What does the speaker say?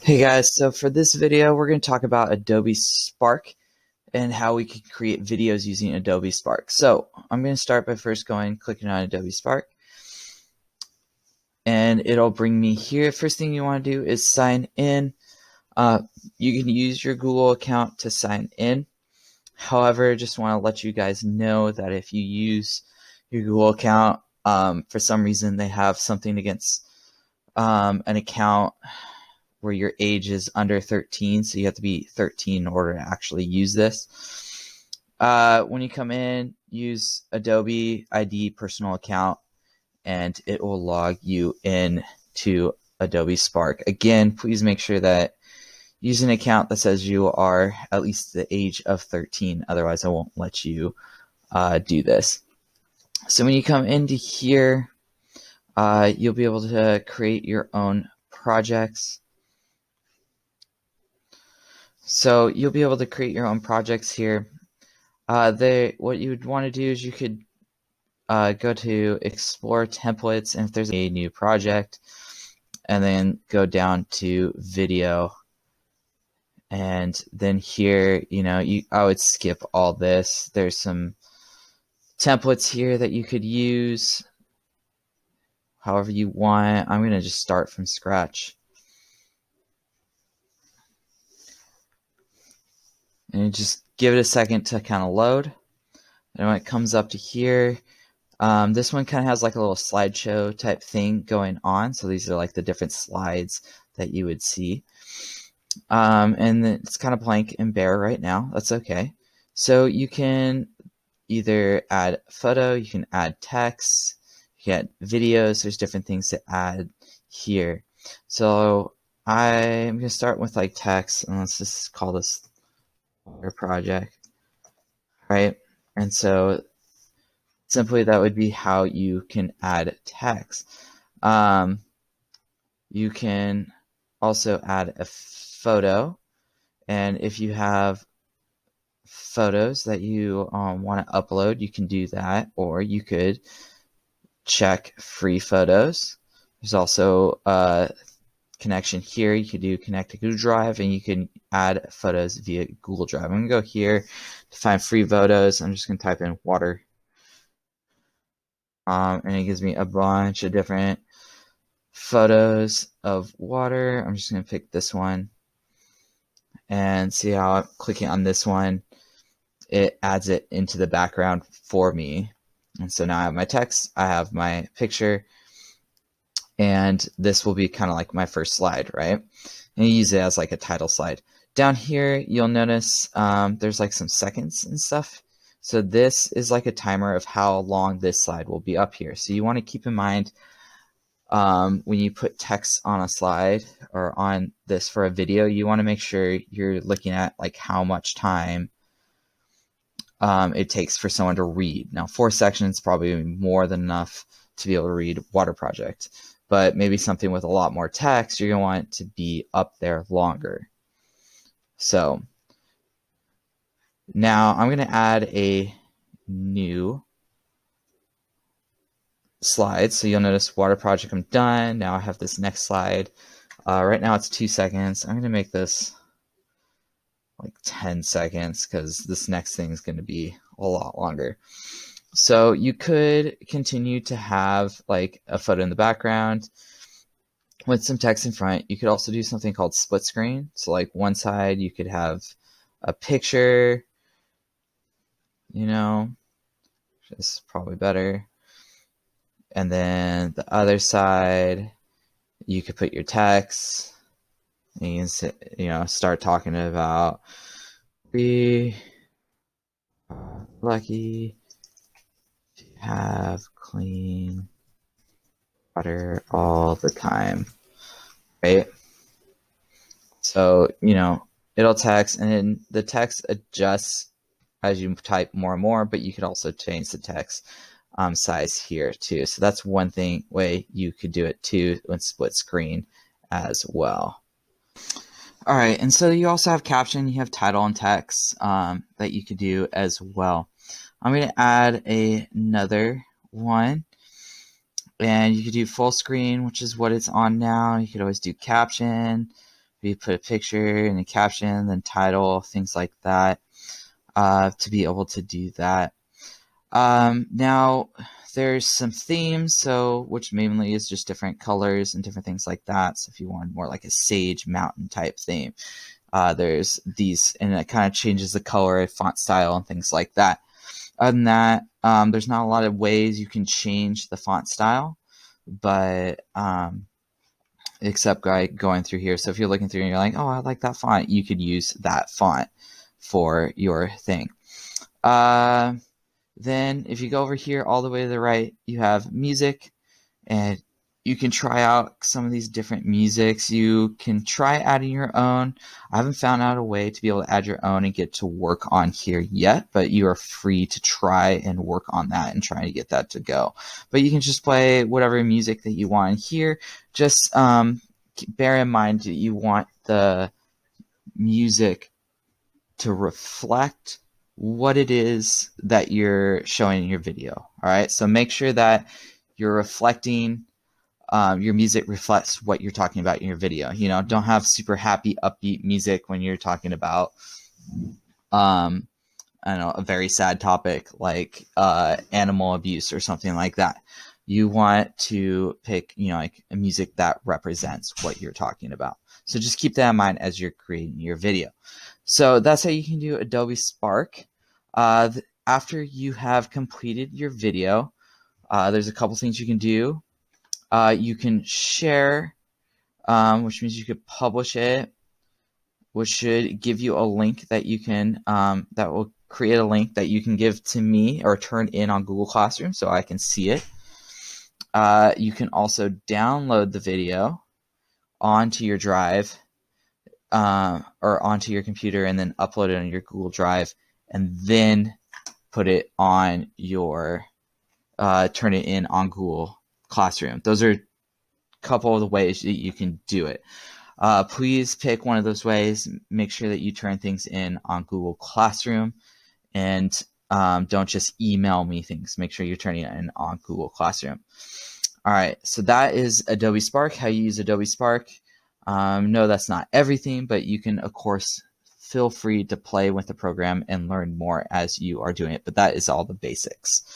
Hey guys, so for this video, we're going to talk about Adobe Spark and how we can create videos using Adobe Spark. So I'm going to start by first clicking on Adobe Spark, and it'll bring me here. First thing you want to do is sign in. You can use your Google account to sign in. However, just want to let you guys know that if you use your Google account, for some reason they have something against an account where your age is under 13, so you have to be 13 in order to actually use this. When you come in, use Adobe ID personal account, and it will log you in to Adobe Spark. Again, please make sure that use an account that says you are at least the age of 13. Otherwise, I won't let you do this. So when you come into here, you'll be able to create your own projects. So you'll be able to create your own projects here. What you would want to do is you could go to Explore Templates, and if there's a new project, and then go down to Video. And then here, I would skip all this. There's some templates here that you could use however you want. I'm going to just start from scratch. And just give it a second to kind of load. And when it comes up to here, this one kind of has like a little slideshow type thing going on. So these are like the different slides that you would see. And it's kind of blank and bare right now. That's okay. So you can either add photo, you can add text, you can add videos. There's different things to add here. So I'm going to start with like text, and let's just call this water project, right? And so simply that would be how you can add text. You can also add a photo, and if you have photos that you want to upload, you can do that, or you could check free photos. There's also a connection here. You could do connect to Google Drive, and you can add photos via Google Drive. I'm going to go here to find free photos. I'm just going to type in water, and it gives me a bunch of different photos of water. I'm just going to pick this one and see how I'm clicking on this one. It adds it into the background for me. And so now I have my text, I have my picture, and this will be kind of like my first slide, right? And you use it as like a title slide. Down here, you'll notice there's like some seconds and stuff. So this is like a timer of how long this slide will be up here. So you want to keep in mind when you put text on a slide or on this for a video, you want to make sure you're looking at like how much time it takes for someone to read. Now, 4 sections probably more than enough to be able to read Water Project, but maybe something with a lot more text, you're going to want it to be up there longer. So now I'm going to add a new slide. So you'll notice Water Project, I'm done. Now I have this next slide. Right now it's 2 seconds. I'm going to make this like 10 seconds because this next thing is going to be a lot longer. So you could continue to have like a photo in the background with some text in front. You could also do something called split screen. So like one side you could have a picture, which is probably better. And then the other side, you could put your text, and you can start talking about we are lucky to have clean water all the time, right? So, it'll text, and then the text adjusts as you type more and more, but you could also change the text size here too. So that's one way you could do it too with split screen as well. All right, and so you also have caption, you have title and text that you could do as well. I'm going to add another one, and you could do full screen, which is what it's on now. You could always do caption, We put a picture and a caption, then title, things like that, to be able to do that. Now there's some themes, so which mainly is just different colors and different things like that. So if you want more like a sage mountain type theme, there's these, and it kind of changes the color, font style, and things like that. Other than that, there's not a lot of ways you can change the font style, but except like going through here. So if you're looking through and you're like, oh, I like that font, you could use that font for your thing. Then if you go over here all the way to the right, you have music, and you can try out some of these different musics. You can try adding your own. I haven't found out a way to be able to add your own and get to work on here yet, but you are free to try and work on that and try to get that to go. But you can just play whatever music that you want here. Just bear in mind that you want the music to reflect what it is that you're showing in your video. All right, so make sure that you're reflecting, your music reflects what you're talking about in your video. You know, don't have super happy, upbeat music when you're talking about, I don't know, a very sad topic like animal abuse or something like that. You want to pick, you know, like a music that represents what you're talking about. So just keep that in mind as you're creating your video. So that's how you can do Adobe Spark. After you have completed your video, there's a couple things you can do. You can share, which means you could publish it, which should give you a link that you can, that will create a link that you can give to me or turn in on Google Classroom so I can see it. You can also download the video onto your drive, or onto your computer, and then upload it on your Google Drive, and then put it on your, turn it in on Google Classroom. Those are a couple of the ways that you can do it. Please pick one of those ways. Make sure that you turn things in on Google Classroom, and don't just email me things. Make sure you're turning it in on Google Classroom. All right, so that is Adobe Spark, how you use Adobe Spark. No, that's not everything, but you can, of course, feel free to play with the program and learn more as you are doing it. But that is all the basics.